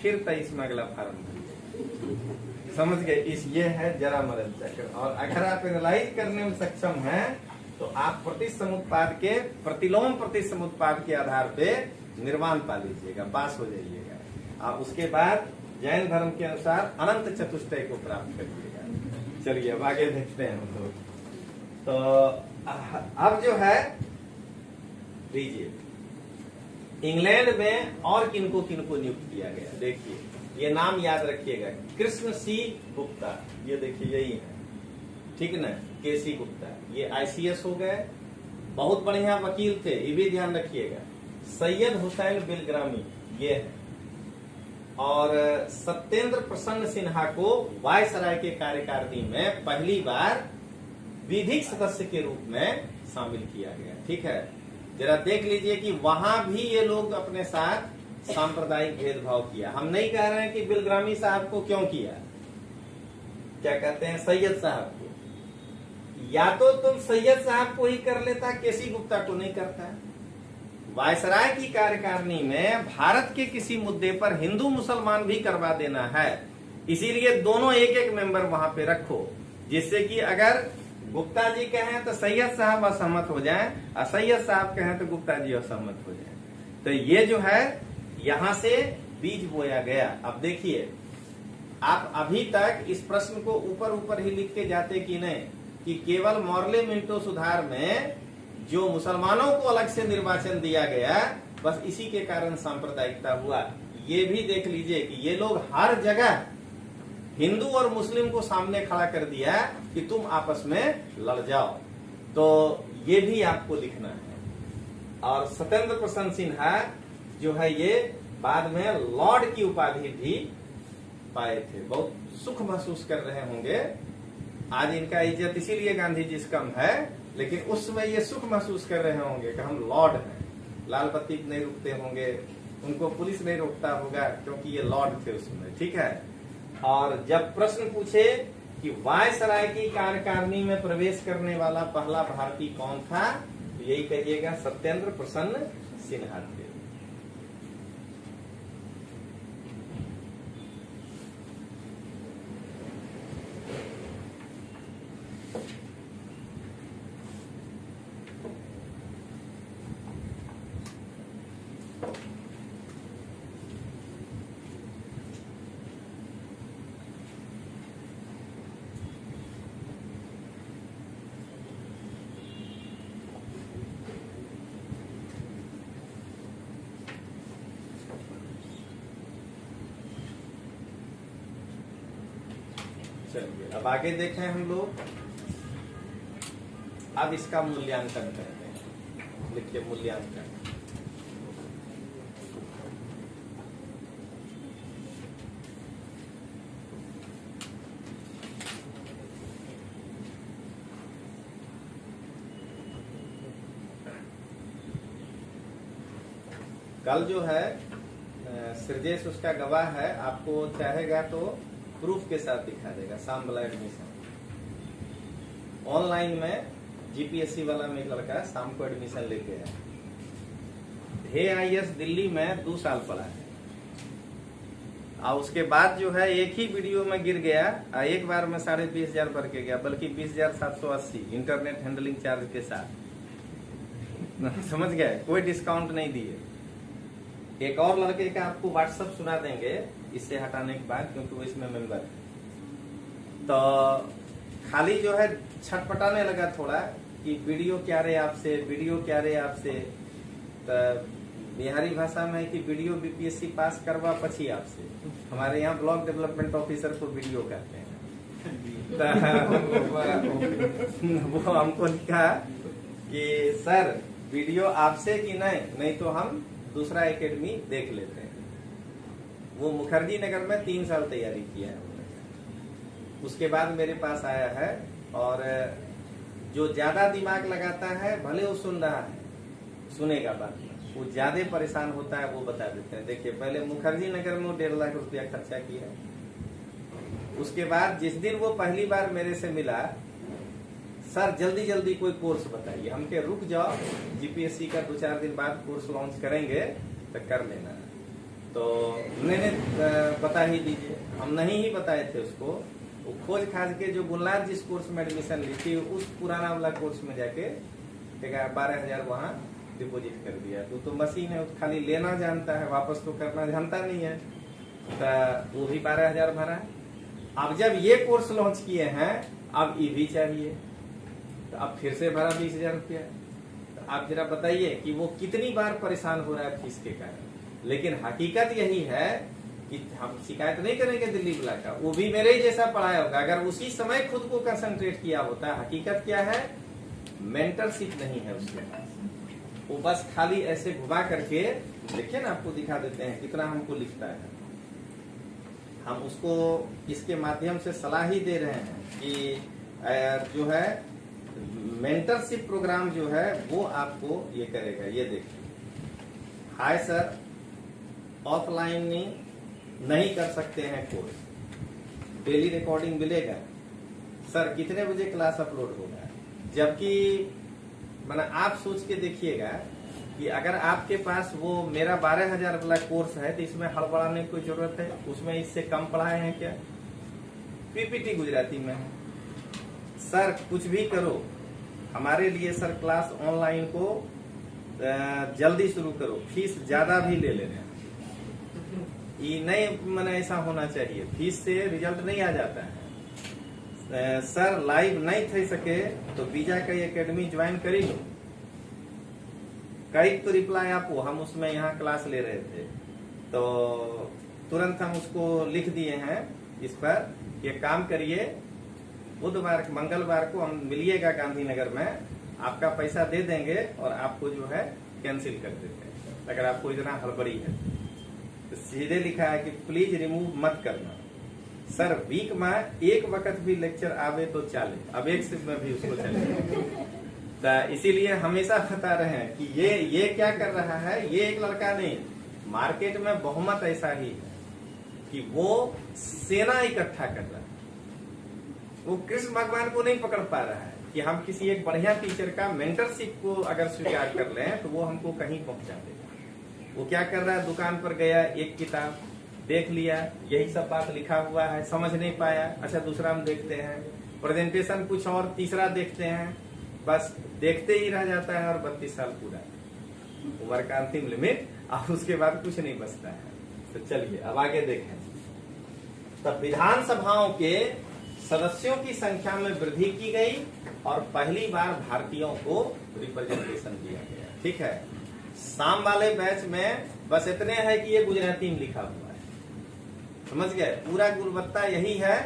फिर 23 में अगला फार्म भरिएगा। समझ गए। ये है जरा मरण चक्र। और अगर आप एनालाइज करने में सक्षम हैं तो आप प्रतिसमुत्पाद के, प्रतिलोम प्रतिसमुत्पाद के आधार पे निर्वाण पा लीजिएगा, पास हो जाइएगा। आप उसके बाद जैन धर्म के अनुसार अनंत चतुष्टय को प्राप्त करिएगा। चलिए अब आगे देखते हैं हम लोग। तो अब जो है लीजिए, इंग्लैंड में और किनको किनको नियुक्त किया गया, देखिए ये नाम याद रखिएगा। कृष्ण सी गुप्ता, ये देखिए यही है, ठीक ना, केसी गुप्ता, ये आईसीएस हो गए, बहुत बढ़िया वकील थे, ये भी ध्यान रखिएगा। सैयद हुसैन बिलग्रामी ये है, और सत्येंद्र प्रसन्न सिन्हा को वायसराय के कार्यकारिणी में पहली बार विधिक सदस्य के रूप में शामिल किया गया, ठीक है। जरा देख लीजिए कि वहां भी ये लोग अपने साथ सांप्रदायिक भेदभाव किया। हम नहीं कह रहे हैं कि बिलग्रामी साहब को क्यों किया, क्या कहते हैं, सैयद साहब को। या तो तुम सैयद साहब को ही कर लेता, केसी गुप्ता को नहीं करता। वायसराय की कार्यकारिणी में भारत के किसी मुद्दे पर हिंदू मुसलमान भी करवा देना है, इसीलिए दोनों एक एक मेंबर वहां पे रखो, जिससे कि अगर गुप्ता जी कहें तो सैयद साहब असहमत हो जाएं, और सैयद साहब कहें तो गुप्ता जी असहमत हो जाएं। तो ये जो है यहां से बीज बोया गया। अब देखिए, आप अभी तक इस प्रश्न को ऊपर ऊपर ही लिख के जाते कि नहीं, कि केवल मॉर्ले मिंटो सुधार में जो मुसलमानों को अलग से निर्वाचन दिया गया बस इसी के कारण सांप्रदायिकता हुआ। ये भी देख लीजिए कि ये लोग हर जगह हिंदू और मुस्लिम को सामने खड़ा कर दिया कि तुम आपस में लड़ जाओ। तो ये भी आपको लिखना है। और सत्येंद्र प्रसन्न सिन्हा जो है ये बाद में लॉर्ड की उपाधि भी पाए थे। बहुत सुख महसूस कर रहे होंगे। आज इनका इज्जत इसीलिए गांधी जी से कम है, लेकिन उस समय ये सुख महसूस कर रहे होंगे कि हम लॉर्ड हैं। लाल बत्ती नहीं रुकते होंगे, उनको पुलिस नहीं रोकता होगा, क्योंकि ये लॉर्ड थे उसमें। ठीक है। और जब प्रश्न पूछे कि वायसराय की कार्यकारिणी में प्रवेश करने वाला पहला भारतीय कौन था, तो यही कहिएगा सत्येंद्र प्रसन्न सिन्हा थे। चलिए अब आगे देखें हम लोग। अब इसका मूल्यांकन करते हैं। लिखिए मूल्यांकन। कल जो है सृजेश उसका गवाह है, आपको चाहेगा तो प्रूफ के साथ दिखा देगा। शाम वाला एडमिशन ऑनलाइन में जीपीएससी वाला में लड़का शाम को एडमिशन लेके है। AIS दिल्ली में 2 साल पढ़ा है और उसके बाद जो है एक ही वीडियो में गिर गया। एक बार में 20,500 भर के गया, बल्कि 20,780 इंटरनेट हैंडलिंग चार्ज के साथ। समझ गए, कोई डिस्काउंट नहीं दिए। एक और लड़के का आपको व्हाट्सएप सुना देंगे इससे हटाने के बाद, क्योंकि वो इसमें मेंबर है। तो खाली जो है छटपटाने लगा थोड़ा कि वीडियो क्या रे आपसे, वीडियो क्या रे आपसे। तो बिहारी भाषा में है कि वीडियो बीपीएससी पास करवा पची आपसे। हमारे यहाँ ब्लॉक डेवलपमेंट ऑफिसर को वीडियो कहते हैं। तो वो हमको लिखा कि सर वीडियो आपसे कि नहीं तो हम दूसरा एकेडमी देख लेते हैं। वो मुखर्जी नगर में 3 साल तैयारी किया है। उसके बाद मेरे पास आया है, और जो ज्यादा दिमाग लगाता है भले वो सुन रहा है, सुनेगा बात, वो ज्यादा परेशान होता है वो बता देते हैं। देखिए पहले मुखर्जी नगर में वो 1.5 लाख रुपया खर्चा किया। उसके बाद जिस दिन वो पहली बार मेरे से मिला, सर जल्दी जल्दी कोई कोर्स बताइए। हम के रुक जाओ, जीपीएससी का 2-4 दिन बाद कोर्स लॉन्च करेंगे तो कर लेना। तो मैंने बता ही दीजिए। हम नहीं ही बताए थे उसको। वो खोज खाज के जो गुलनाथ जिस कोर्स में एडमिशन ली थी, उस पुराना वाला कोर्स में जाके 12,000 वहाँ डिपोजिट कर दिया। तो मशीन है, खाली लेना जानता है, वापस तो करना जानता नहीं है। तो वो भी 12,000 भरा। अब जब ये कोर्स लॉन्च किए हैं, अब ये भी चाहिए, तो अब फिर से भरा 20,000 रुपया। तो आप जरा बताइए कि वो कितनी बार परेशान हो रहा है फीस के कारण। लेकिन हकीकत यही है कि हम शिकायत नहीं करेंगे दिल्ली बुला का, वो भी मेरे ही जैसा पढ़ाया होगा। अगर उसी समय खुद को कंसंट्रेट किया होता। हकीकत क्या है, मेंटरशिप नहीं है उसके पास। वो बस खाली ऐसे घुमा करके, देखिए ना आपको दिखा देते हैं कितना हमको लिखता है। हम उसको इसके माध्यम से सलाह ही दे रहे हैं कि जो है मेंटरशिप प्रोग्राम जो है वो आपको ये करेगा। ये देखिए, हाय सर ऑफलाइन नहीं कर सकते हैं कोर्स, डेली रिकॉर्डिंग मिलेगा। सर कितने बजे क्लास अपलोड होगा। जबकि मैंने आप सोच के देखिएगा कि अगर आपके पास वो मेरा 12,000 वाला कोर्स है तो इसमें हड़बड़ाने की कोई जरूरत है। उसमें इससे कम पढ़ाए हैं क्या। पीपीटी गुजराती में है। सर कुछ भी करो, हमारे लिए सर क्लास ऑनलाइन को जल्दी शुरू करो, फीस ज्यादा भी ले लेना। ये नहीं मैंने ऐसा होना चाहिए, फीस से रिजल्ट नहीं आ जाता है। सर लाइव नहीं थे सके तो वीजा का एकेडमी ज्वाइन करी लो। कई तो रिप्लाई आपको, हम उसमें यहाँ क्लास ले रहे थे तो तुरंत हम उसको लिख दिए हैं इस पर, ये काम करिए, बुधवार मंगलवार को हम मिलिएगा गांधीनगर में, आपका पैसा दे देंगे और आपको जो है कैंसिल कर देते हैं अगर आपको इतना हड़बड़ी है। तो सीधे लिखा है कि प्लीज रिमूव मत करना सर, वीक में एक वक्त भी लेक्चर आवे तो चले, अब एक सिर्फ में भी उसको चले। तो इसीलिए हमेशा बता रहे हैं कि ये क्या कर रहा है, ये एक लड़का नहीं, मार्केट में बहुमत ऐसा ही है कि वो सेना इकट्ठा कर रहा है, वो कृष्ण भगवान को नहीं पकड़ पा रहा है कि हम किसी एक बढ़िया टीचर का मेंटरशिप को अगर स्वीकार कर लें तो वो हमको कहीं पहुंचा देगा। वो क्या कर रहा है, दुकान पर गया, एक किताब देख लिया, यही सब बात लिखा हुआ है, समझ नहीं पाया, अच्छा दूसरा हम देखते हैं, प्रेजेंटेशन कुछ और, तीसरा देखते हैं, बस देखते ही रह जाता है और 32 साल पूरा उम्र का अंतिम लिमिट, और उसके बाद कुछ नहीं बचता है। तो चलिए अब आगे देखें। तब विधानसभाओं के सदस्यों की संख्या में वृद्धि की गई और पहली बार भारतीयों को रिप्रेजेंटेशन दिया गया। ठीक है, शाम वाले बैच में बस इतने है कि ये गुजराती में लिखा हुआ है, समझ गए, पूरा गुणवत्ता यही है,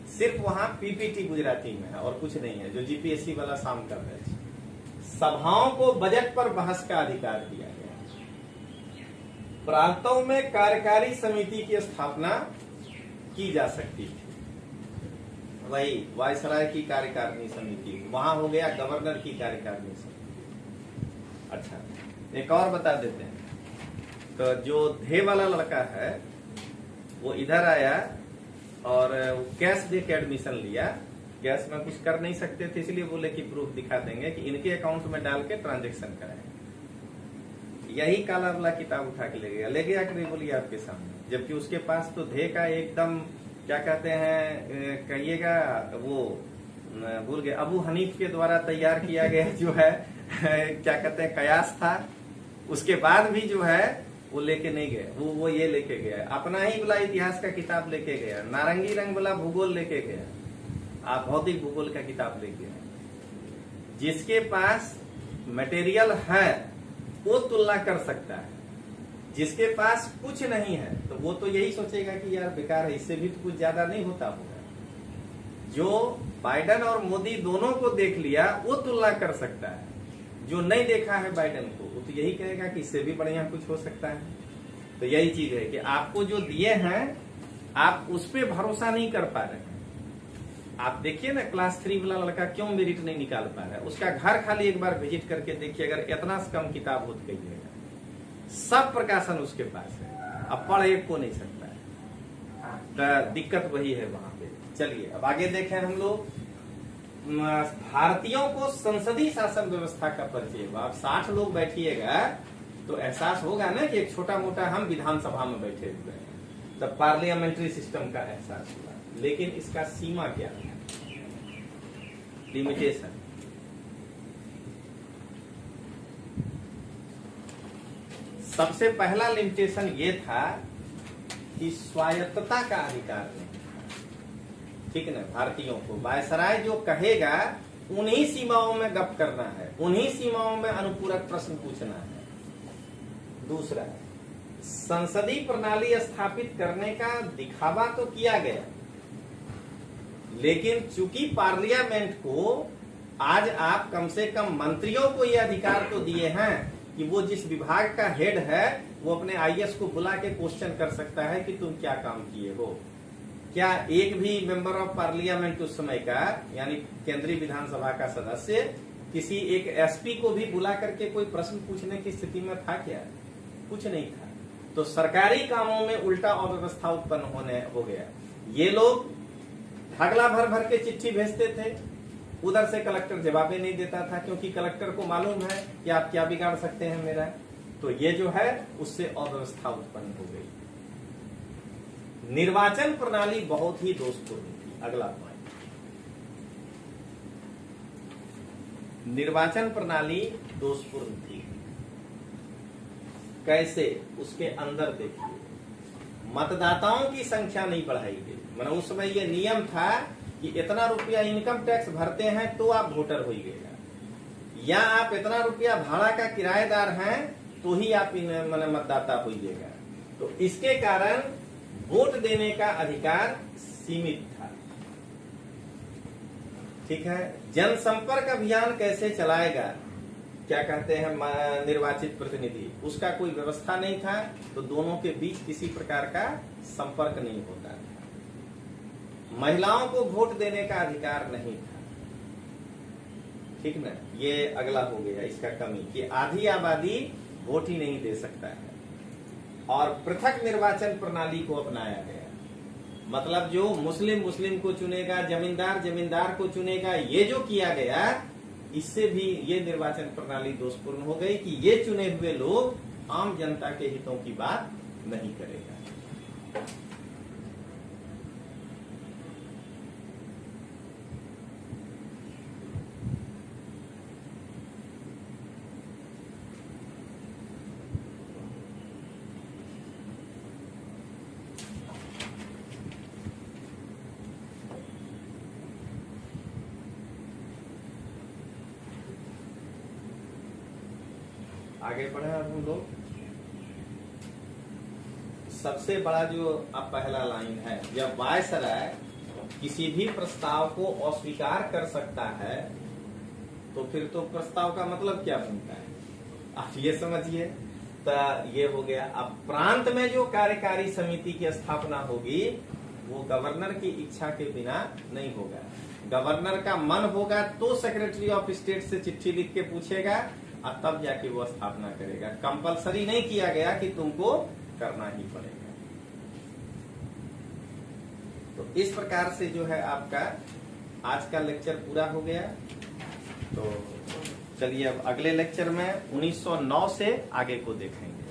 सिर्फ वहां पीपीटी गुजराती में है और कुछ नहीं है, जो जीपीएससी वाला शाम का बैच। सभाओं को बजट पर बहस का अधिकार दिया गया। प्रांतों में कार्यकारी समिति की स्थापना की जा सकती थी, वही वायसराय की कार्यकारिणी समिति, वहां हो गया गवर्नर की कार्यकारिणी समिति। अच्छा, एक और बता देते हैं, तो जो धे वाला लड़का है वो इधर आया और कैश दे के एडमिशन लिया, कैश में कुछ कर नहीं सकते थे इसलिए बोले कि प्रूफ दिखा देंगे कि इनके अकाउंट में डाल के ट्रांजेक्शन कराए। यही काला वाला किताब उठा के ले गया कि नहीं बोलिए आपके सामने, जबकि उसके पास तो धे का एकदम क्या कहते हैं, कहिएगा वो भूल गए, अबू हनीफ के द्वारा तैयार किया गया जो है क्या कहते हैं कयास था, उसके बाद भी जो है वो लेके नहीं गए, वो ये लेके गया, अपना ही वाला इतिहास का किताब लेके गया, नारंगी रंग वाला भूगोल लेके गया, आप भौतिक भूगोल का किताब लेके गया। जिसके पास मटेरियल है वो तुलना कर सकता है, जिसके पास कुछ नहीं है तो वो तो यही सोचेगा कि यार बेकार है, इससे भी तो कुछ ज्यादा नहीं होता होगा। जो बाइडेन और मोदी दोनों को देख लिया वो तुलना कर सकता है, जो नहीं देखा है बाइडेन को वो तो यही कहेगा कि इससे भी बढ़िया कुछ हो सकता है। तो यही चीज है कि आपको जो दिए हैं आप उस पर भरोसा नहीं कर पा रहे हैं। आप देखिए ना, क्लास 3 वाला लड़का क्यों मेरिट नहीं निकाल पा रहा है, उसका घर खाली एक बार विजिट करके देखिए, अगर इतना कम किताब होती गई है, सब प्रकाशन उसके पास है, अब पढ़ एक को नहीं सकता है, तो दिक्कत वही है वहां पे। चलिए अब आगे देखें हम लोग। भारतीयों को संसदीय शासन व्यवस्था का परिचय हुआ। अब 60 लोग बैठिएगा तो एहसास होगा ना कि एक छोटा मोटा हम विधानसभा में बैठे हुए हैं, तब पार्लियामेंट्री सिस्टम का एहसास हुआ। लेकिन इसका सीमा क्या है, लिमिटेशन। सबसे पहला लिमिटेशन ये था कि स्वायत्तता का अधिकार नहीं, ठीक ना, भारतीयों को वायसराय जो कहेगा उन्हीं सीमाओं में गप करना है, उन्हीं सीमाओं में अनुपूरक प्रश्न पूछना है। दूसरा, संसदीय प्रणाली स्थापित करने का दिखावा तो किया गया, लेकिन चूंकि पार्लियामेंट को आज आप कम से कम मंत्रियों को यह अधिकार तो दिए हैं कि वो जिस विभाग का हेड है वो अपने आईएएस को बुला के क्वेश्चन कर सकता है कि तुम क्या काम किए हो। क्या एक भी मेंबर ऑफ पार्लियामेंट उस समय का, यानी केंद्रीय विधानसभा का सदस्य, किसी एक एसपी को भी बुला करके कोई प्रश्न पूछने की स्थिति में था क्या? कुछ नहीं था। तो सरकारी कामों में उल्टा अव्यवस्था उत्पन्न हो गया। ये लोग ढगला भर भर के चिट्ठी भेजते थे, उधर से कलेक्टर जवाब ही नहीं देता था, क्योंकि कलेक्टर को मालूम है कि आप क्या बिगाड़ सकते हैं मेरा। तो ये जो है उससे अव्यवस्था उत्पन्न हो गई। निर्वाचन प्रणाली बहुत ही दोषपूर्ण थी। अगला पॉइंट, निर्वाचन प्रणाली दोषपूर्ण थी। कैसे? उसके अंदर देखिए, मतदाताओं की संख्या नहीं बढ़ाई गई। मतलब उस समय ये नियम था कि इतना रुपया इनकम टैक्स भरते हैं तो आप वोटर होइएगा। या आप इतना रुपया भाड़ा का किराएदार हैं तो ही आप मतदाता होइएगा। तो इसके कारण वोट देने का अधिकार सीमित था। ठीक है, जनसंपर्क अभियान कैसे चलाएगा, क्या कहते हैं निर्वाचित प्रतिनिधि, उसका कोई व्यवस्था नहीं था, तो दोनों के बीच किसी प्रकार का संपर्क नहीं होता था। महिलाओं को वोट देने का अधिकार नहीं था। ठीक ना, ये अगला हो गया इसका कमी कि आधी आबादी वोट ही नहीं दे सकता है। और पृथक निर्वाचन प्रणाली को अपनाया गया, मतलब जो मुस्लिम को चुनेगा, जमींदार जमींदार को चुनेगा, ये जो किया गया, इससे भी ये निर्वाचन प्रणाली दोषपूर्ण हो गई कि ये चुने हुए लोग आम जनता के हितों की बात नहीं करेगा। आगे बढ़े अब हम लोग। सबसे बड़ा जो अब पहला लाइन है, जब वायसराय किसी भी प्रस्ताव को अस्वीकार कर सकता है तो फिर तो प्रस्ताव का मतलब क्या बनता है, आप ये समझिए। तो ये हो गया। अब प्रांत में जो कार्यकारी समिति की स्थापना होगी वो गवर्नर की इच्छा के बिना नहीं होगा। गवर्नर का मन होगा तो सेक्रेटरी ऑफ स्टेट से चिट्ठी लिख के पूछेगा और तब जाके वो स्थापना करेगा। कंपलसरी नहीं किया गया कि तुमको करना ही पड़ेगा। तो इस प्रकार से जो है आपका आज का लेक्चर पूरा हो गया। तो चलिए अब अगले लेक्चर में 1909 से आगे को देखेंगे।